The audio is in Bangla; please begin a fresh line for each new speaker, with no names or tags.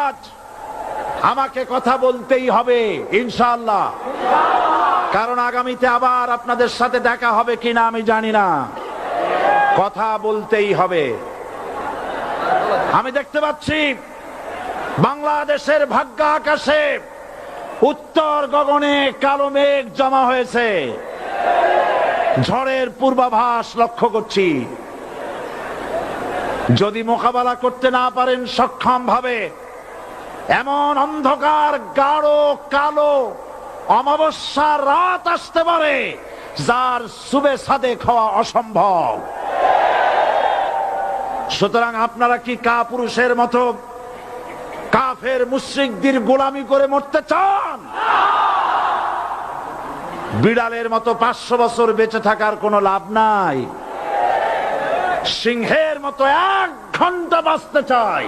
আজ আমাকে কথা বলতেই হবে ইনশাআল্লাহ, কারণ আগামীতে আবার আপনাদের সাথে দেখা হবে কিনা আমি জানি না। কথা বলতেই হবে। আমি দেখতে পাচ্ছি বাংলাদেশের ভাগ্য আকাশে উত্তর গগনে কালো মেঘ জমা হয়েছে, ঝড়ের পূর্বাভাস লক্ষ্য করছি। যদি মোকাবেলা করতে না পারেন সক্ষম ভাবে, এমন অন্ধকার গাঢ় কালো অমাবস্যার রাত আসতে পারে যার সুবে সাদেক হওয়া অসম্ভব। সুতরাং আপনারা কি কাপুরুষের মতো কাফের মুশরিকদের গোলামি করে মরতে চান? বিড়ালের মতো 500 বছর বেঁচে থাকার কোনো লাভ নাই। সিংহের মতো 1 ঘন্টা বাঁচতে চাই।